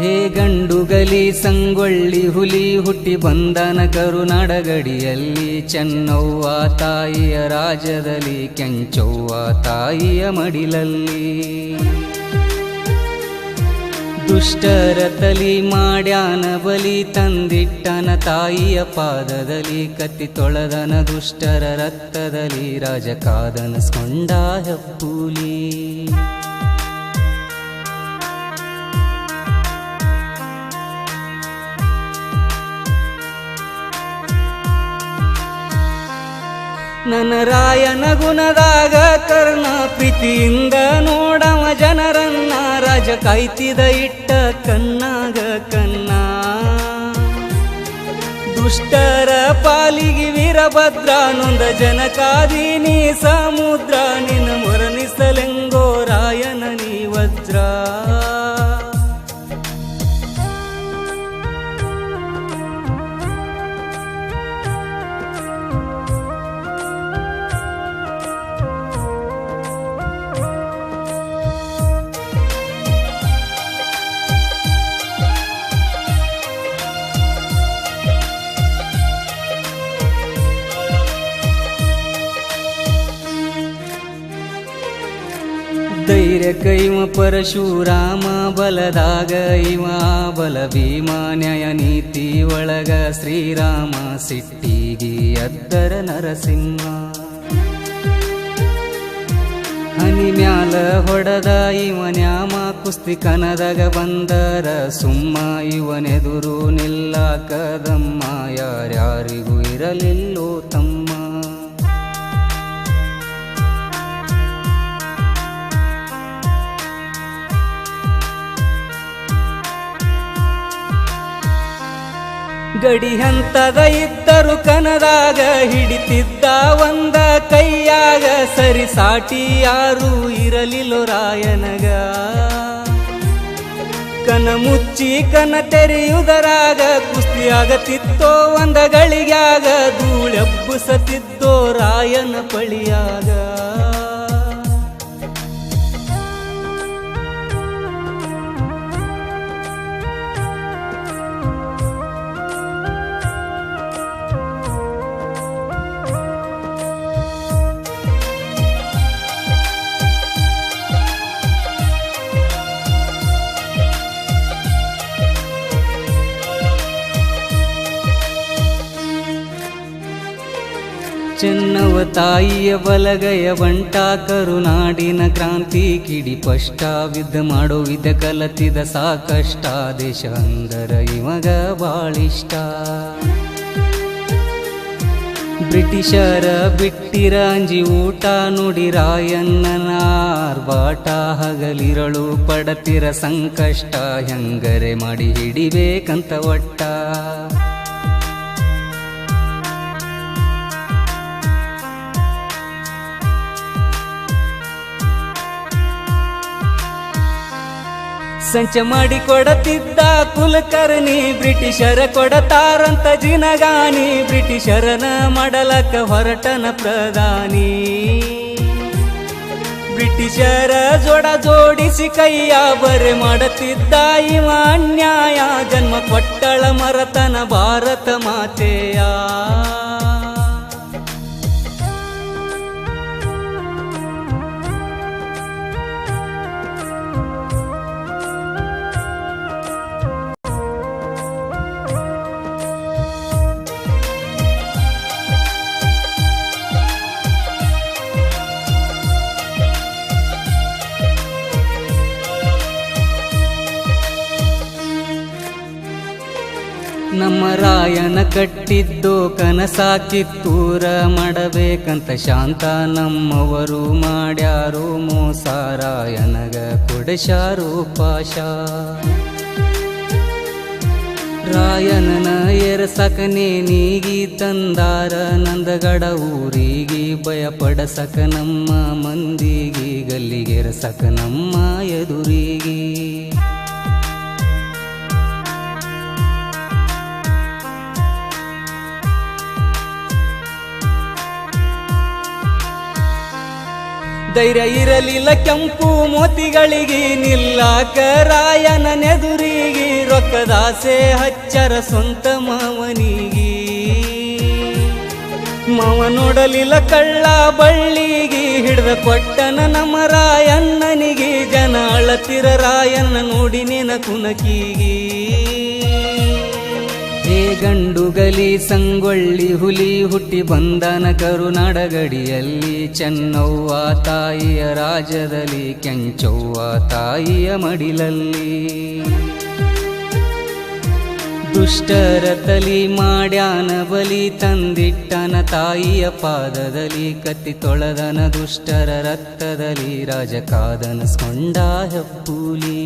ಹೇ ಗಂಡುಗಲಿ ಸಂಗೊಳ್ಳಿ ಹುಲಿ ಹುಟ್ಟಿ ಬಂದನ ಕರುನಾಡಗಡಿಯಲ್ಲಿ, ಚೆನ್ನವ್ವ ತಾಯಿಯ ರಾಜ್ಯದಲ್ಲಿ ಕೆಂಚವ್ವ ತಾಯಿಯ ಮಡಿಲಲ್ಲಿ. ದುಷ್ಟರ ತಲಿ ಮಾಡ್ಯಾನ ಬಲಿ, ತಂದಿಟ್ಟನ ತಾಯಿಯ ಪಾದದಲ್ಲಿ, ಕತ್ತಿ ತೊಳೆದನ ದುಷ್ಟರ ರಕ್ತದಲ್ಲಿ, ರಾಜಕಾದನಸ್ಕೊಂಡ ಹೆಪ್ಪುಲಿ. ನನ್ನ ರಾಯನ ಗುಣದಾಗ ಕರ್ಣ ಪ್ರೀತಿಯಿಂದ ನೋಡವ ಜನರನ್ನ, ರಾಜ ಕಾಯ್ತಿದ ಇಟ್ಟ ಕಣ್ಣಾಗ ಕನ್ನ. ದುಷ್ಟರ ಪಾಲಿಗೆ ವೀರಭದ್ರ ನೊಂದ ಜನಕಾದೀನಿ ಸಮುದ್ರ, ನಿನ್ನ ಮೊರನಿಸಲೆಂಗೋ ರಾಯನ ನೀ ವಜ್ರ. ಧೈರ್ಯಕ ಇವ ಪರಶುರಾಮ, ಬಲದಾಗ ಇವ ಬಲ ಭೀಮ, ನ್ಯಾಯ ನೀತಿ ಒಳಗ ಶ್ರೀರಾಮ, ಸಿಟ್ಟಿಗಿ ಅದ್ದರ ನರಸಿಂಹ. ಹನಿ ಮ್ಯಾಲ ಹೊಡೆದ ಇವನ್ಯಾಮ, ಕುಸ್ತಿ ಕನದಾಗ ಬಂದರ ಸುಮ್ಮ, ಇವನೆದುರು ನಿಲ್ಲಾಕದಮ್ಮ, ಯಾರ್ಯಾರಿಗೂ ಇರಲಿಲ್ಲೋ ತಮ್ಮ. ಗಡಿ ಹಂತದ ಇದ್ದರು ಕನದಾಗ, ಹಿಡಿತಿದ್ದ ಒಂದ ಕೈಯಾಗ, ಸರಿ ಸಾಟಿ ಯಾರು ಇರಲಿಲ್ಲೋ ರಾಯನಗ. ಕನ ಮುಚ್ಚಿ ಕನ ತೆರೆಯುವುದರಾಗ, ಕುಸ್ತಿ ಆಗತಿತ್ತೋ ಒಂದ ಗಳಿಗ್ಯಾಗ, ಧೂಳೆಬ್ಬಸತಿದ್ದೋ ರಾಯನ ಪಳಿಯಾಗ. ಚೆನ್ನವ್ವ ತಾಯಿಯ ಬಲಗಯ ಬಂಟ, ಕರುನಾಡಿನ ಕ್ರಾಂತಿ ಕಿಡಿ ಪಷ್ಟ, ವಿದ್ದ ಮಾಡೋ ವಿದ್ದ ಕಲತಿದ ಸಾಕಷ್ಟ, ದೇಶ ಅಂದರ ಇವಾಗ ಬಾಳಿಷ್ಟ. ಬ್ರಿಟಿಷರ ಬಿಟ್ಟಿರ ಅಂಜಿ ಊಟ, ನುಡಿ ರಾಯಣ್ಣನ ಆರ್ಭಾಟ, ಹಗಲಿರಳು ಪಡತಿರ ಸಂಕಷ್ಟ, ಹೆಂಗರೆ ಮಾಡಿ ಹಿಡಿಬೇಕಂತ ಒಟ್ಟ. ಸಂಚ ಮಾಡಿ ಕೊಡತಿದ್ದ ಕುಲಕರ್ಣಿ, ಬ್ರಿಟಿಷರ ಕೊಡತಾರಂತ ಜಿನಗಾನಿ, ಬ್ರಿಟಿಷರನ ಮಾಡಲಕ ಹೊರಟನ ಪ್ರಧಾನಿ. ಬ್ರಿಟಿಷರ ಜೋಡ ಜೋಡಿಸಿ ಕೈಯ ಬರೆ ಮಾಡುತ್ತಿದ್ದ ಇವ ಅನ್ಯಾಯ, ಜನ್ಮ ಕೊಟ್ಟಳ ಮರತನ ಭಾರತ ಮಾತೆಯ. ನಮ್ಮ ರಾಯನ ಕಟ್ಟಿದ್ದೋ ಕನಸ, ಕಿತ್ತೂರ ಮಾಡಬೇಕಂತ ಶಾಂತ, ನಮ್ಮವರು ಮಾಡ್ಯಾರೋ ಮೋಸ, ರಾಯನಗ ಕೊಡಶಾರೋ ಪಾಶ. ರಾಯನನ ಎರಸಕನೆ ನೀಗಿ ತಂದಾರ ನಂದಗಡ ಊರಿಗೆ, ಭಯಪಡಸಕ ನಮ್ಮ ಮಂದಿಗೆ, ಗಲ್ಲಿಗೆರಸಕ ನಮ್ಮ ಎದುರಿಗೆ. ಧೈರ್ಯ ಇರಲಿಲ್ಲ ಕೆಂಪು ಮೋತಿಗಳಿಗೆ, ನಿಲ್ಲಾಕ ರಾಯನ ನೆದುರಿಗೆ, ರೊಕ್ಕದಾಸೆ ಹಚ್ಚರ ಸ್ವಂತ ಮಾವನಿಗಿ ಮಾವ ನೋಡಲಿಲ್ಲ ಕಳ್ಳ ಬಳ್ಳಿಗಿ ಹಿಡ್ದ ಕೊಟ್ಟನ ನಮ್ಮ ರಾಯಣ್ಣನಿಗೆ ಜನ ಅಳತಿರ ರಾಯಣ್ಣ ನೋಡಿ ನೆನ ಕುನಕಿಗಿ ಹೇ ಗಂಡುಗಲಿ ಸಂಗೊಳ್ಳಿ ಹುಲಿ ಹುಟ್ಟಿ ಬಂದನ ಕರುನಾಡ ಗಡಿಯಲ್ಲಿ ಚೆನ್ನವ್ವ ತಾಯಿಯ ರಾಜದಲ್ಲಿ ಕೆಂಚವ್ವ ತಾಯಿಯ ಮಡಿಲಲ್ಲಿ ದುಷ್ಟರ ತಲಿ ಮಾಡ್ಯಾನ ಬಲಿ ತಂದಿಟ್ಟನ ತಾಯಿಯ ಪಾದದಲ್ಲಿ ಕತ್ತಿ ತೊಳೆದನ ದುಷ್ಟರ ರಕ್ತದಲ್ಲಿ ರಾಜ ಕಾದನ ಸ್ಕೊಂಡ ಹೆಪ್ಪುಲಿ